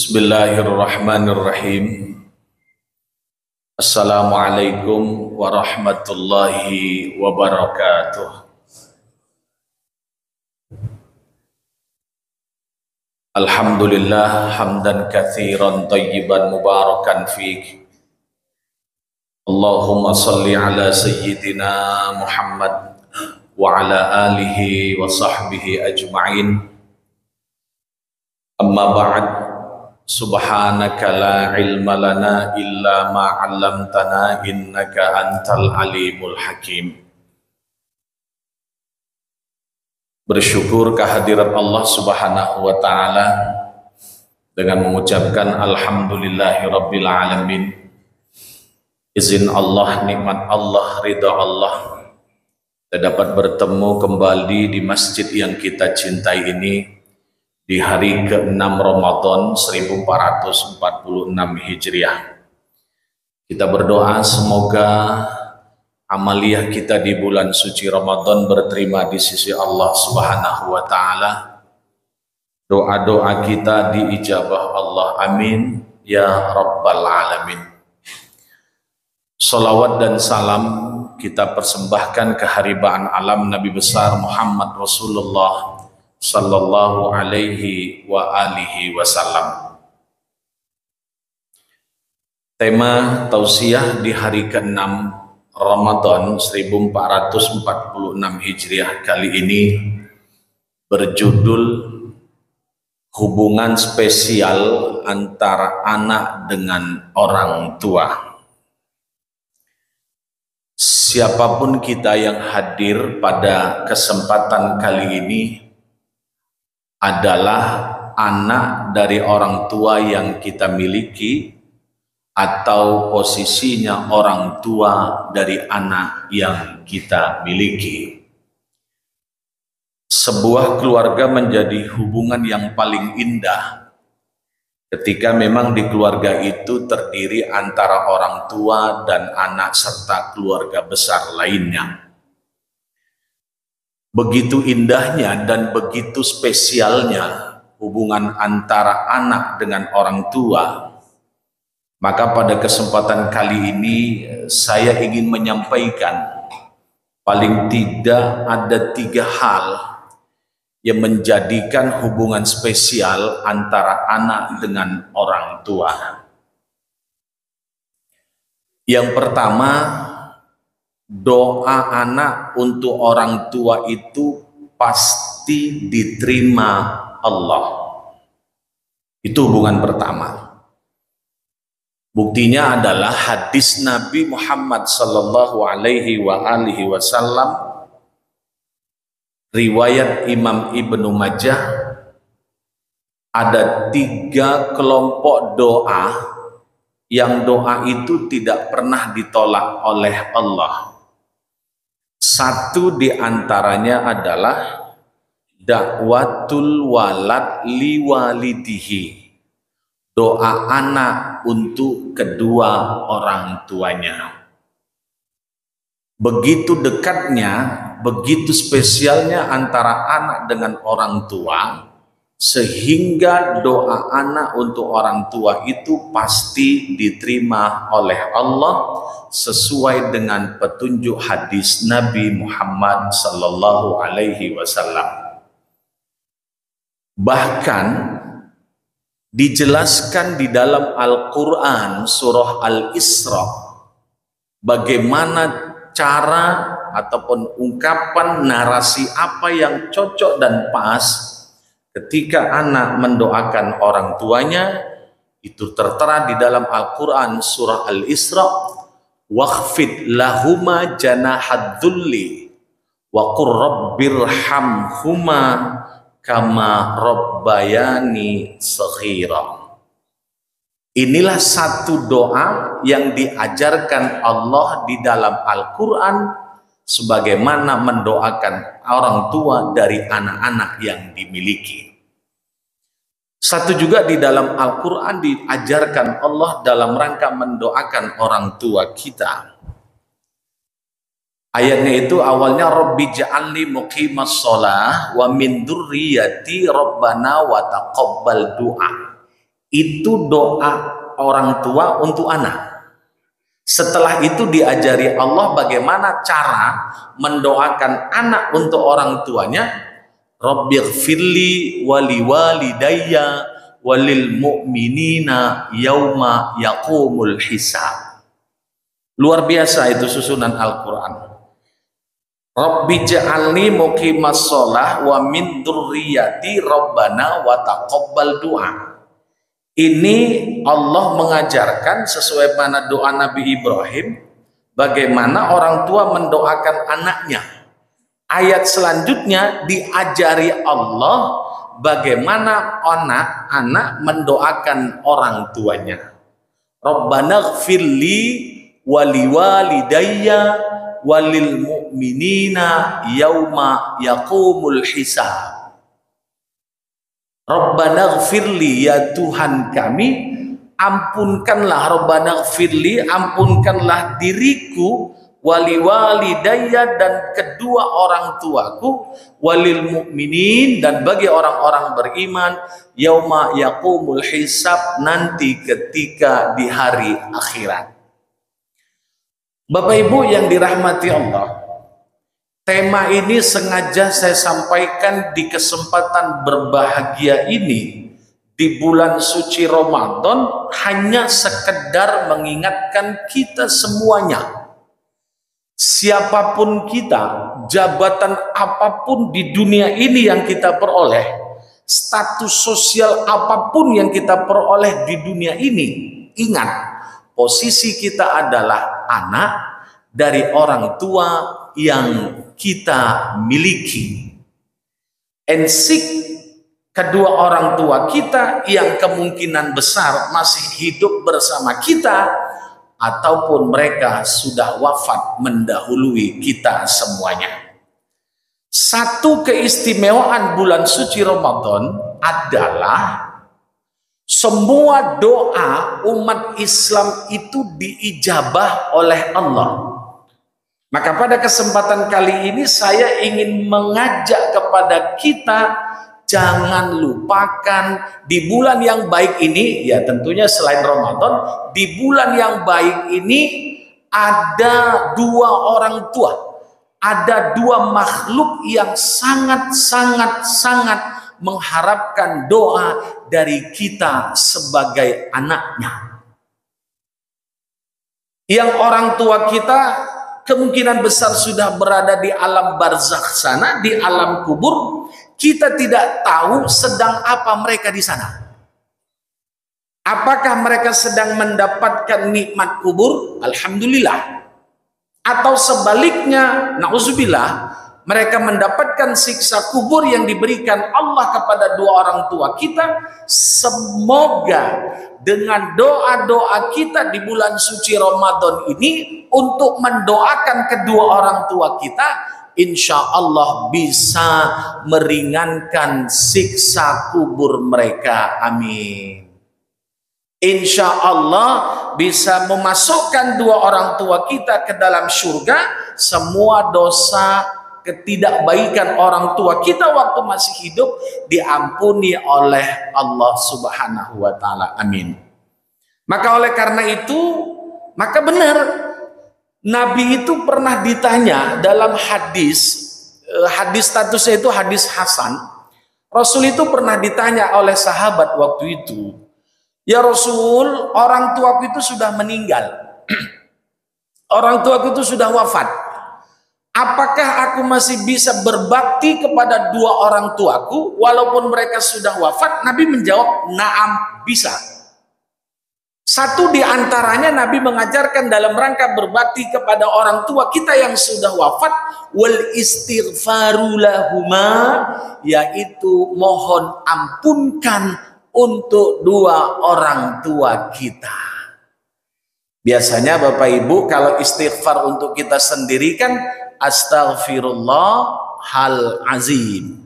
Bismillahirrahmanirrahim. Assalamualaikum warahmatullahi wabarakatuh. Alhamdulillah hamdan katsiran thayyiban mubarakan fiik. Allahumma salli ala sayyidina Muhammad wa ala alihi wa sahbihi ajma'in. Amma ba'd. Subhanaka la ilma lana illa ma 'allamtana innaka antal alimul hakim. Bersyukur kehadirat Allah Subhanahu wa taala dengan mengucapkan alhamdulillahi rabbil alamin. Izin Allah, nikmat Allah, ridha Allah, kita dapat bertemu kembali di masjid yang kita cintai ini di hari ke-6 Ramadan 1446 Hijriah. Kita berdoa semoga amaliyah kita di bulan suci Ramadan berterima di sisi Allah Subhanahu wa taala. Doa-doa kita diijabah Allah, amin ya rabbal alamin. Salawat dan salam kita persembahkan keharibaan alam Nabi besar Muhammad Rasulullah sallallahu alaihi wa alihi wasallam. Tema tausiah di hari ke-6 Ramadan 1446 Hijriah kali ini berjudul hubungan spesial antara anak dengan orang tua. Siapapun kita yang hadir pada kesempatan kali ini adalah anak dari orang tua yang kita miliki atau posisinya orang tua dari anak yang kita miliki. Sebuah keluarga menjadi hubungan yang paling indah ketika memang di keluarga itu terdiri antara orang tua dan anak serta keluarga besar lainnya. Begitu indahnya dan begitu spesialnya hubungan antara anak dengan orang tua. Maka pada kesempatan kali ini saya ingin menyampaikan paling tidak ada 3 hal yang menjadikan hubungan spesial antara anak dengan orang tua. Yang pertama, doa anak untuk orang tua itu pasti diterima Allah. Itu hubungan pertama. Buktinya adalah hadis Nabi Muhammad sallallahu alaihi wa alihi wasallam riwayat Imam Ibnu Majah. Ada 3 kelompok doa yang doa itu tidak pernah ditolak oleh Allah. Satu di antaranya adalah dakwatul walad liwalidihi, doa anak untuk kedua orang tuanya. Begitu dekatnya, begitu spesialnya antara anak dengan orang tua, sehingga doa anak untuk orang tua itu pasti diterima oleh Allah sesuai dengan petunjuk hadis Nabi Muhammad sallallahu alaihi wasallam. Bahkan dijelaskan di dalam Al-Quran surah Al-Isra bagaimana cara ataupun ungkapan narasi apa yang cocok dan pas ketika anak mendoakan orang tuanya. Itu tertera di dalam Al-Quran surah Al-Isra, wakhfid lahuma janahadzulli wa qur rabbirhamhuma kama rabbayani saghira. Inilah satu doa yang diajarkan Allah di dalam Al-Quran sebagaimana mendoakan orang tua dari anak-anak yang dimiliki. Satu juga di dalam Al-Quran diajarkan Allah dalam rangka mendoakan orang tua kita. Ayatnya itu awalnya Rabbi ja'alni muqimas shalah wa min dzurriyyati rabbana wa taqabbal du'a. Itu doa orang tua untuk anak. Setelah itu diajari Allah bagaimana cara mendoakan anak untuk orang tuanya. Rabbighfirli wali walidayya walil mu'minina yauma yaqumul hisab. Luar biasa itu susunan Al-Quran. Rabbi ja'alni muqimas sholah wa min dzurriyyati rabbana wa taqabbal du'a. Ini Allah mengajarkan sesuai mana doa Nabi Ibrahim, bagaimana orang tua mendoakan anaknya. Ayat selanjutnya diajari Allah bagaimana anak mendoakan orang tuanya. Rabbana gfirli wali walidayya walil mu'minina yauma yaqumul hisab. Rabbana gfirli, ya Tuhan kami, ampunkanlah. Rabbana gfirli, ampunkanlah diriku, wali walidayya, dan kedua orang tuaku, walil mu'minin, dan bagi orang-orang beriman, yauma yaqumul hisab, nanti ketika di hari akhirat. Bapak Ibu yang dirahmati Allah, tema ini sengaja saya sampaikan di kesempatan berbahagia ini di bulan suci Ramadan, hanya sekedar mengingatkan kita semuanya. Siapapun kita, jabatan apapun di dunia ini yang kita peroleh, status sosial apapun yang kita peroleh di dunia ini, ingat, posisi kita adalah anak dari orang tua yang kita miliki. Ensik kedua orang tua kita yang kemungkinan besar masih hidup bersama kita, ataupun mereka sudah wafat mendahului kita semuanya. Satu keistimewaan bulan suci Ramadan adalah semua doa umat Islam itu diijabah oleh Allah. Maka pada kesempatan kali ini saya ingin mengajak kepada kita, jangan lupakan di bulan yang baik ini, ya tentunya selain Ramadan, di bulan yang baik ini ada dua orang tua, ada dua makhluk yang sangat mengharapkan doa dari kita sebagai anaknya. Yang orang tua kita kemungkinan besar sudah berada di alam barzakh sana, di alam kubur. Kita tidak tahu sedang apa mereka di sana. Apakah mereka sedang mendapatkan nikmat kubur? Alhamdulillah. Atau sebaliknya, na'udzubillah, mereka mendapatkan siksa kubur yang diberikan Allah kepada dua orang tua kita. Semoga dengan doa-doa kita di bulan suci Ramadan ini untuk mendoakan kedua orang tua kita, insya Allah bisa meringankan siksa kubur mereka. Amin. Insya Allah bisa memasukkan dua orang tua kita ke dalam surga. Semua dosa ketidakbaikan orang tua kita waktu masih hidup diampuni oleh Allah Subhanahu wa Ta'ala. Amin. Maka oleh karena itu, maka benar Nabi itu pernah ditanya dalam hadis statusnya itu hadis Hasan. Rasul itu pernah ditanya oleh sahabat waktu itu, ya Rasul, orang tuaku itu sudah meninggal. Orang tuaku itu sudah wafat. Apakah aku masih bisa berbakti kepada dua orang tuaku walaupun mereka sudah wafat? Nabi menjawab, na'am, bisa. Satu di antaranya Nabi mengajarkan dalam rangka berbakti kepada orang tua kita yang sudah wafat, wal istighfaru lahuma, yaitu mohon ampunkan untuk dua orang tua kita. Biasanya Bapak Ibu kalau istighfar untuk kita sendiri kan astaghfirullahal azim.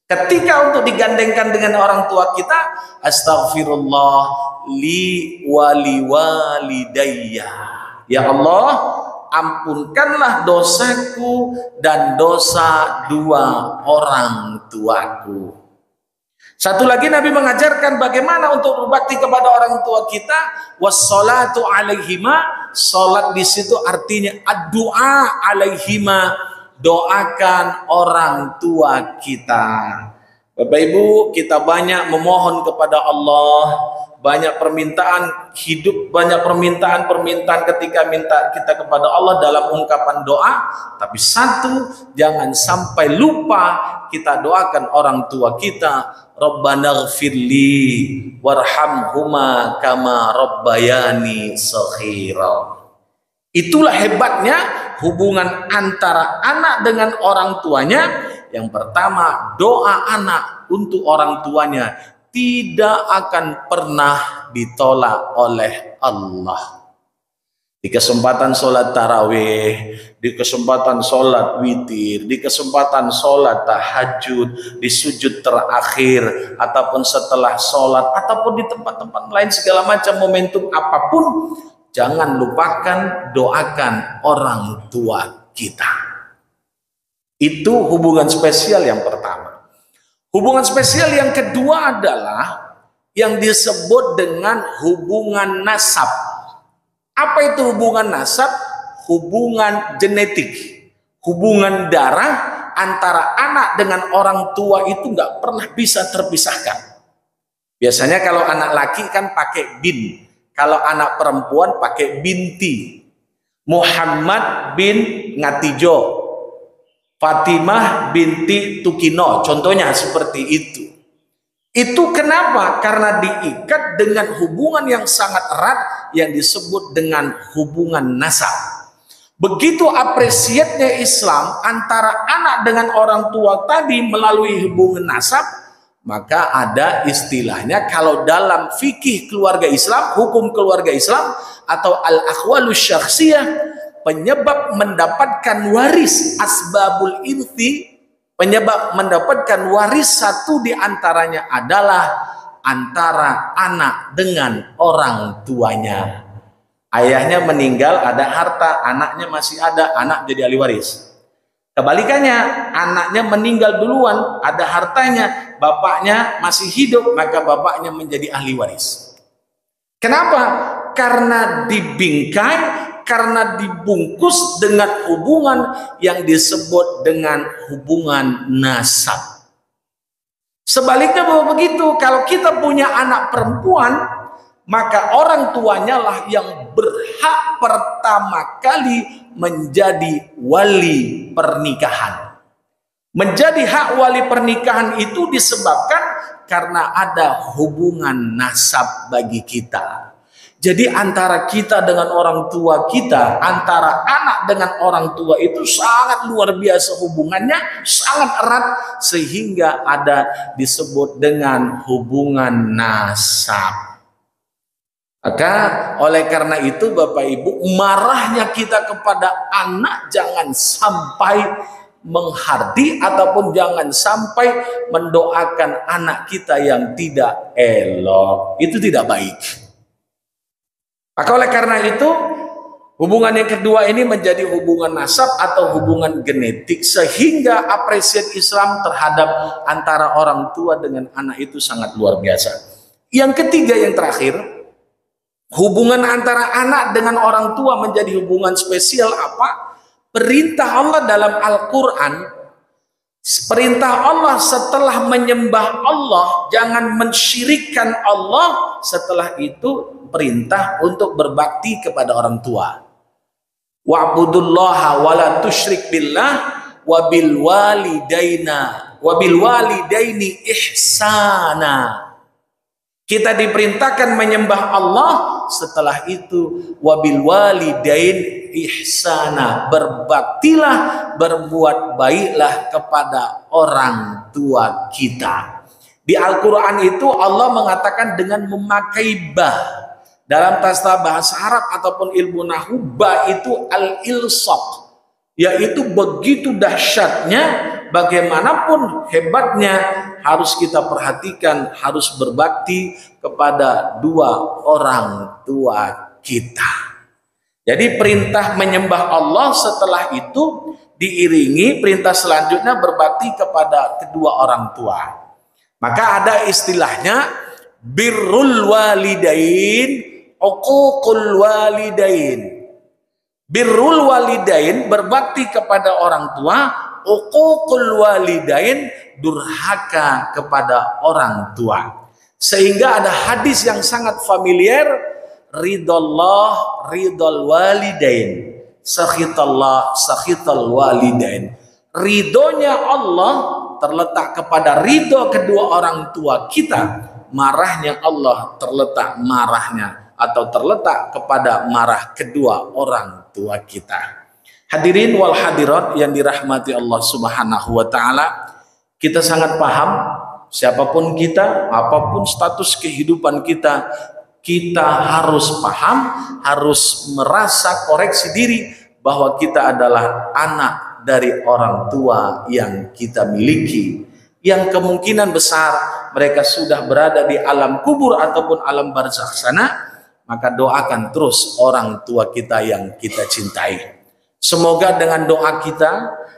Ketika untuk digandengkan dengan orang tua kita, astaghfirullah li wali walidayya. Ya Allah, ampunkanlah dosaku dan dosa dua orang tuaku. Satu lagi Nabi mengajarkan bagaimana untuk berbakti kepada orang tua kita, wassalatu alaihima, salat di situ artinya ad-du'a alaihima, doakan orang tua kita. Bapak Ibu, kita banyak memohon kepada Allah, banyak permintaan hidup, banyak permintaan ketika minta kita kepada Allah dalam ungkapan doa. Tapi satu, jangan sampai lupa kita doakan orang tua kita. Rabbana ghfirli warhamhuma kama rabbayani shaghira. Itulah hebatnya hubungan antara anak dengan orang tuanya. Yang pertama, doa anak untuk orang tuanya tidak akan pernah ditolak oleh Allah. Di kesempatan sholat tarawih, di kesempatan sholat witir, di kesempatan sholat tahajud, di sujud terakhir, ataupun setelah sholat, ataupun di tempat-tempat lain segala macam momentum apapun, jangan lupakan doakan orang tua kita. Itu hubungan spesial yang pertama. Hubungan spesial yang kedua adalah yang disebut dengan hubungan nasab. Apa itu hubungan nasab? Hubungan genetik, hubungan darah antara anak dengan orang tua itu nggak pernah bisa terpisahkan. Biasanya kalau anak laki kan pakai bin, kalau anak perempuan pakai binti. Muhammad bin Ngatijo, Fatimah binti Tukino, contohnya seperti itu. Itu kenapa? Karena diikat dengan hubungan yang sangat erat yang disebut dengan hubungan nasab. Begitu apresiatnya Islam antara anak dengan orang tua tadi melalui hubungan nasab, maka ada istilahnya kalau dalam fikih keluarga Islam, hukum keluarga Islam atau al-akhwalus syakhsiyah, penyebab mendapatkan waris asbabul irthi, penyebab mendapatkan waris satu di antaranya adalah antara anak dengan orang tuanya. Ayahnya meninggal, ada harta, anaknya masih ada, anak jadi ahli waris. Kebalikannya, anaknya meninggal duluan, ada hartanya, bapaknya masih hidup, maka bapaknya menjadi ahli waris. Kenapa? Karena dibingkai, karena dibungkus dengan hubungan yang disebut dengan hubungan nasab. Sebaliknya bahwa begitu, kalau kita punya anak perempuan, maka orang tuanya lah yang berhak pertama kali menjadi wali pernikahan. Menjadi hak wali pernikahan itu disebabkan karena ada hubungan nasab bagi kita. Jadi antara kita dengan orang tua kita, antara anak dengan orang tua itu sangat luar biasa hubungannya, sangat erat sehingga ada disebut dengan hubungan nasab. Maka oleh karena itu Bapak Ibu, marahnya kita kepada anak jangan sampai menghardi ataupun jangan sampai mendoakan anak kita yang tidak elok. Itu tidak baik. Maka oleh karena itu hubungan yang kedua ini menjadi hubungan nasab atau hubungan genetik, sehingga apresiat Islam terhadap antara orang tua dengan anak itu sangat luar biasa. Yang ketiga, yang terakhir, hubungan antara anak dengan orang tua menjadi hubungan spesial apa? Perintah Allah dalam Al-Quran, perintah Allah setelah menyembah Allah, jangan mensyirikkan Allah. Setelah itu perintah untuk berbakti kepada orang tua. Wa'budullaha wa la tusyrik billah wa bil walidaini ihsana. Kita diperintahkan menyembah Allah, setelah itu wabil walidain ihsana, berbaktilah, berbuat baiklah kepada orang tua kita. Di Al-Quran itu Allah mengatakan dengan memakai ba. Dalam tasta bahasa Arab ataupun ilmu nahwu, ba itu al-ilsaq, yaitu begitu dahsyatnya, bagaimanapun hebatnya harus kita perhatikan, harus berbakti kepada dua orang tua kita. Jadi perintah menyembah Allah, setelah itu diiringi perintah selanjutnya berbakti kepada kedua orang tua. Maka ada istilahnya birrul walidain, uququl walidain. Birrul walidain, berbakti kepada orang tua, uququl walidain, durhaka kepada orang tua. Sehingga ada hadis yang sangat familiar, ridallah ridal walidain, sakhitallah sakhital walidain. Ridhonya Allah terletak kepada ridho kedua orang tua kita, marahnya Allah terletak marahnya atau terletak kepada marah kedua orang tua kita. Hadirin wal hadirat yang dirahmati Allah Subhanahu wa taala, kita sangat paham siapapun kita, apapun status kehidupan kita, kita harus paham, harus merasa koreksi diri bahwa kita adalah anak dari orang tua yang kita miliki, yang kemungkinan besar mereka sudah berada di alam kubur ataupun alam barzakh sana. Maka doakan terus orang tua kita yang kita cintai. Semoga dengan doa kita,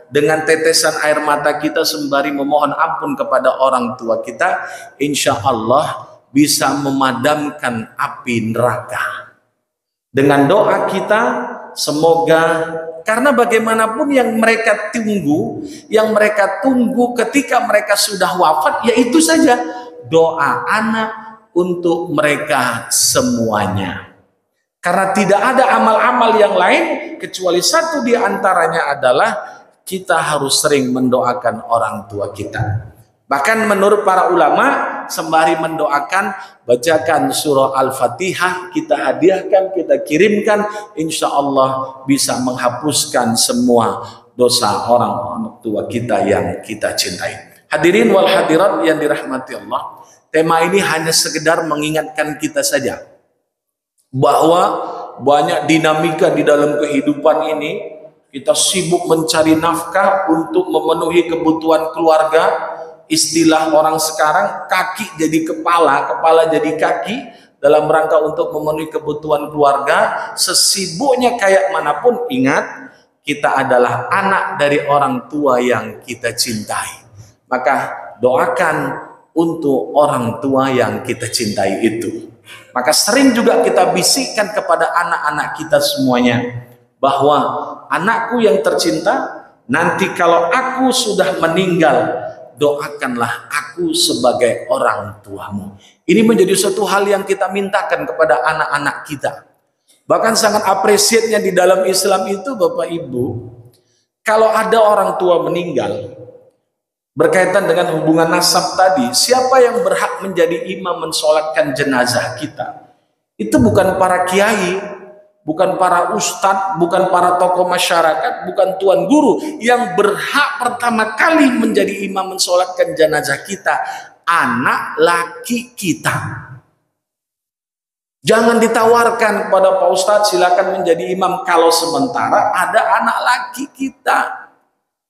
dengan tetesan air mata kita sembari memohon ampun kepada orang tua kita, insya Allah bisa memadamkan api neraka. Dengan doa kita, semoga, karena bagaimanapun yang mereka tunggu ketika mereka sudah wafat, yaitu saja doa anak untuk mereka semuanya. Karena tidak ada amal-amal yang lain kecuali satu di antaranya adalah kita harus sering mendoakan orang tua kita. Bahkan menurut para ulama, sembari mendoakan, bacakan surah Al-Fatihah, kita hadiahkan, kita kirimkan, insya Allah bisa menghapuskan semua dosa orang tua kita yang kita cintai. Hadirin wal hadirat yang dirahmati Allah, tema ini hanya sekedar mengingatkan kita saja bahwa banyak dinamika di dalam kehidupan ini. Kita sibuk mencari nafkah untuk memenuhi kebutuhan keluarga. Istilah orang sekarang, kaki jadi kepala, kepala jadi kaki, dalam rangka untuk memenuhi kebutuhan keluarga. Sesibuknya kayak manapun, ingat, kita adalah anak dari orang tua yang kita cintai. Maka doakan untuk orang tua yang kita cintai itu. Maka sering juga kita bisikkan kepada anak-anak kita semuanya, bahwa anakku yang tercinta, nanti kalau aku sudah meninggal, doakanlah aku sebagai orang tuamu. Ini menjadi suatu hal yang kita mintakan kepada anak-anak kita. Bahkan sangat apresiatnya di dalam Islam itu, Bapak Ibu, kalau ada orang tua meninggal, berkaitan dengan hubungan nasab tadi, siapa yang berhak menjadi imam mensolatkan jenazah kita? Itu bukan para kiai, bukan para ustadz, bukan para tokoh masyarakat, bukan tuan guru. Yang berhak pertama kali menjadi imam mensolatkan jenazah kita, anak laki kita. Jangan ditawarkan kepada Pak Ustadz, silakan menjadi imam, kalau sementara ada anak laki kita.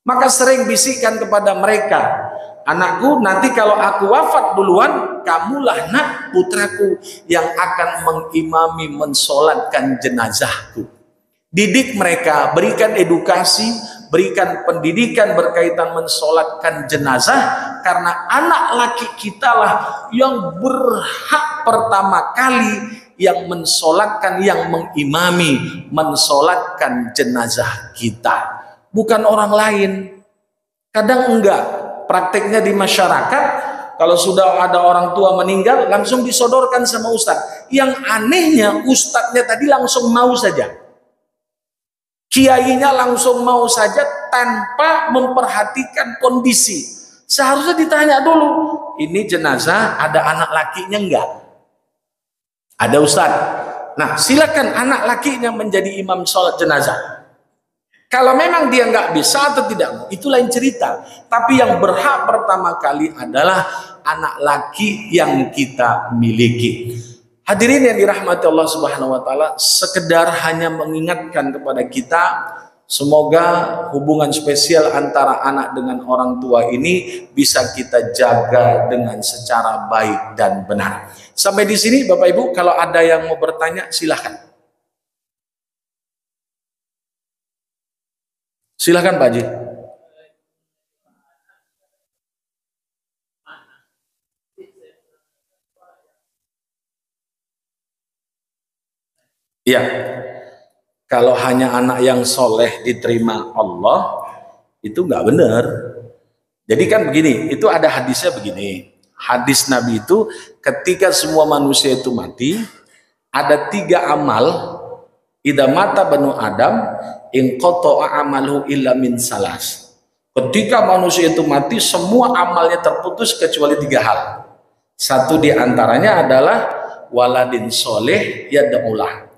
Maka sering bisikan kepada mereka, anakku, nanti kalau aku wafat duluan, kamulah nak putraku yang akan mengimami mensolatkan jenazahku. Didik mereka, berikan edukasi, berikan pendidikan berkaitan mensolatkan jenazah, karena anak laki kita lah yang berhak pertama kali yang mensolatkan, yang mengimami mensolatkan jenazah kita, bukan orang lain. Kadang enggak, prakteknya di masyarakat, kalau sudah ada orang tua meninggal langsung disodorkan sama ustadz. Yang anehnya, ustadznya tadi langsung mau saja, kiainya langsung mau saja tanpa memperhatikan kondisi. Seharusnya ditanya dulu, ini jenazah ada anak lakinya enggak? Ada ustadz, nah silakan anak lakinya menjadi imam sholat jenazah. Kalau memang dia nggak bisa atau tidak, itu lain cerita. Tapi yang berhak pertama kali adalah anak laki yang kita miliki. Hadirin yang dirahmati Allah Subhanahu wa taala, sekedar hanya mengingatkan kepada kita, semoga hubungan spesial antara anak dengan orang tua ini bisa kita jaga dengan secara baik dan benar. Sampai di sini Bapak Ibu, kalau ada yang mau bertanya silahkan. Silahkan Pak Haji. Ya, kalau hanya anak yang soleh diterima Allah, itu nggak benar. Jadi kan begini, itu ada hadisnya begini. Hadis Nabi itu ketika semua manusia itu mati, ada 3 amal. Idza mata banu Adam, in qata'a amaluhu illa min salas. Ketika manusia itu mati, semua amalnya terputus kecuali 3 hal. Satu di antaranya adalah waladin soleh yad'ulah.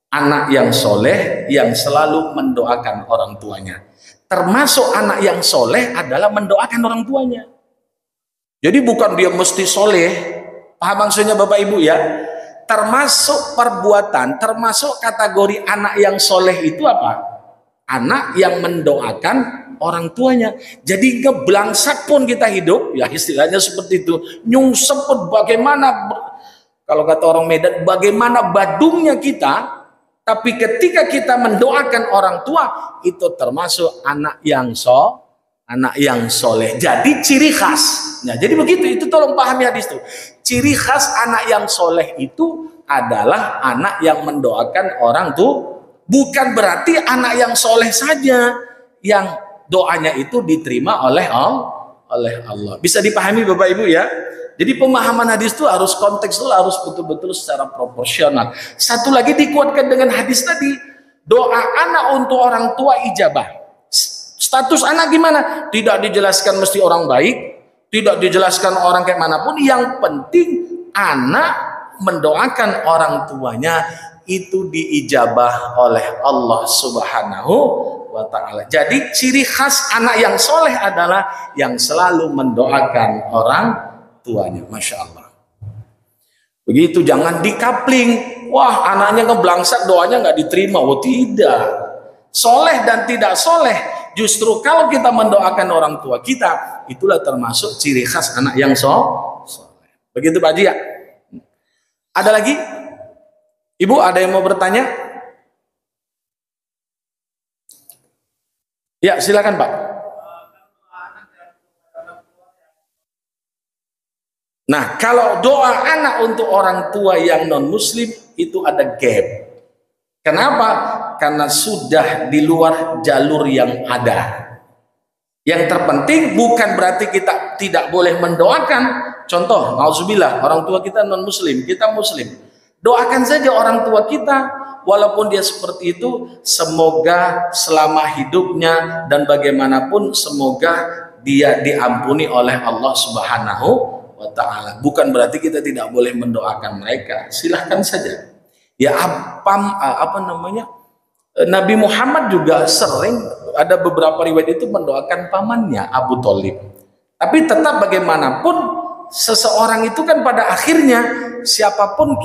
Anak yang soleh yang selalu mendoakan orang tuanya. Termasuk anak yang soleh adalah mendoakan orang tuanya. Jadi bukan dia mesti soleh, paham maksudnya Bapak Ibu ya? Termasuk perbuatan, termasuk kategori anak yang soleh itu apa? Anak yang mendoakan orang tuanya. Jadi ngeblangsak pun kita hidup, ya istilahnya seperti itu. Nyungsep bagaimana, kalau kata orang Medan, bagaimana badungnya kita. Tapi ketika kita mendoakan orang tua, itu termasuk anak yang soleh. Jadi ciri khas. Nah, jadi begitu, itu tolong pahami hadis itu. Ciri khas anak yang soleh itu adalah anak yang mendoakan orang tua. Bukan berarti anak yang soleh saja yang doanya itu diterima oleh Allah. Bisa dipahami Bapak Ibu ya? Jadi pemahaman hadis itu harus kontekstual, harus betul-betul secara proporsional. Satu lagi dikuatkan dengan hadis tadi, doa anak untuk orang tua ijabah. Status anak gimana? Tidak dijelaskan mesti orang baik, tidak dijelaskan orang kayak manapun. Yang penting anak mendoakan orang tuanya itu diijabah oleh Allah Subhanahu wa ta'ala. Jadi ciri khas anak yang soleh adalah yang selalu mendoakan orang tuanya. Masya Allah. Begitu, jangan dikapling. Wah, anaknya ngeblangsak, doanya nggak diterima. Oh tidak. Soleh dan tidak soleh, justru kalau kita mendoakan orang tua kita, itulah termasuk ciri khas anak yang soleh. Begitu Pak Haji ya. Ada lagi? Ibu ada yang mau bertanya? Ya silakan Pak. Nah, kalau doa anak untuk orang tua yang non-muslim itu ada gap. Kenapa? Karena sudah di luar jalur yang ada. Yang terpenting bukan berarti kita tidak boleh mendoakan. Contoh, nauzubillah, orang tua kita non-muslim, kita muslim. Doakan saja orang tua kita, walaupun dia seperti itu, semoga selama hidupnya dan bagaimanapun semoga dia diampuni oleh Allah Subhanahu wa ta'ala. Bukan berarti kita tidak boleh mendoakan mereka, silahkan saja ya. Apa namanya, Nabi Muhammad juga sering ada beberapa riwayat itu mendoakan pamannya Abu Thalib. Tapi tetap bagaimanapun seseorang itu kan pada akhirnya siapapun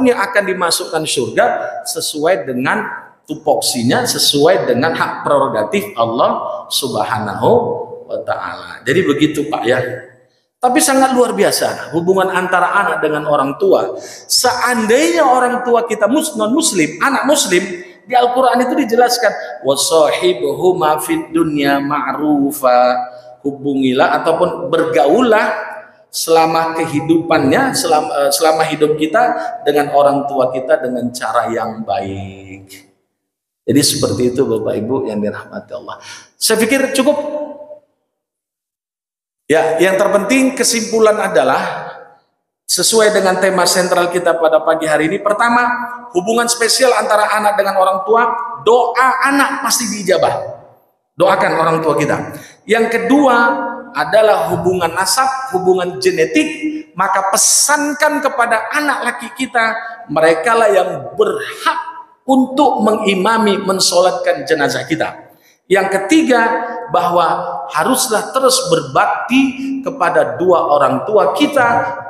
yang akan dimasukkan surga sesuai dengan tupoksinya, sesuai dengan hak prerogatif Allah Subhanahu wa ta'ala. Jadi begitu Pak ya. Tapi sangat luar biasa hubungan antara anak dengan orang tua. Seandainya orang tua kita non muslim, anak muslim, di Al-Quran itu dijelaskan wasahibuhuma fid dunya ma'rufa, hubungilah ataupun bergaulah selama kehidupannya, selama hidup kita dengan orang tua kita dengan cara yang baik. Jadi seperti itu Bapak Ibu yang dirahmati Allah. Saya pikir cukup. Ya, yang terpenting kesimpulan adalah sesuai dengan tema sentral kita pada pagi hari ini. Pertama, hubungan spesial antara anak dengan orang tua, doa anak pasti diijabah. Doakan orang tua kita. Yang kedua adalah hubungan nasab, hubungan genetik, maka pesankan kepada anak laki kita, merekalah yang berhak untuk mengimami, mensolatkan jenazah kita. Yang ketiga, bahwa haruslah terus berbakti kepada dua orang tua kita,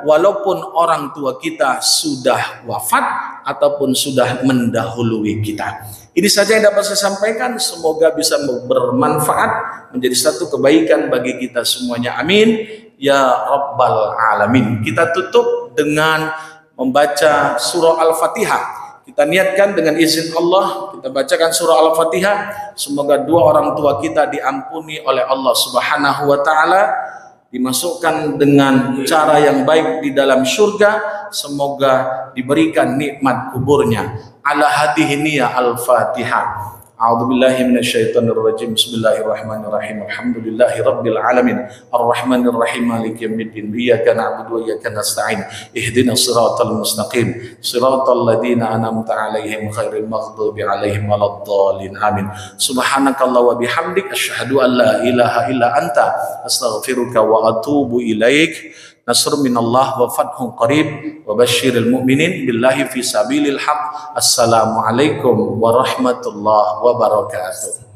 walaupun orang tua kita sudah wafat ataupun sudah mendahului kita. Ini saja yang dapat saya sampaikan, semoga bisa bermanfaat, menjadi satu kebaikan bagi kita semuanya. Amin ya rabbal alamin. Kita tutup dengan membaca surah Al-Fatihah. Kita niatkan dengan izin Allah, kita bacakan surah Al-Fatihah. Semoga dua orang tua kita diampuni oleh Allah Subhanahu wa ta'ala. dimasukkan dengan cara yang baik di dalam surga, semoga diberikan nikmat kuburnya. Ala hadhihi niyya al-Fatihah. A'udzubillahi minasyaitonirrajim. Bismillahirrahmanirrahim. Alhamdulillahi rabbil alamin. Arrahmanir rahim. Maliki yaumiddin. Iyyaka na'budu wa iyyaka nasta'in. Ihdinas siratal mustaqim. Siratal ladzina an'amta 'alaihim ghairil maghdubi 'alaihim waladdallin. Amin. Subhanakallah wa bihamdik asyhadu an la ilaha illa anta astaghfiruka wa atubu ilaik. Nasr minallah wa fathun qarib wa basyiril mu'minin billahi fi sabilil haq. Assalamualaikum warahmatullahi wabarakatuh.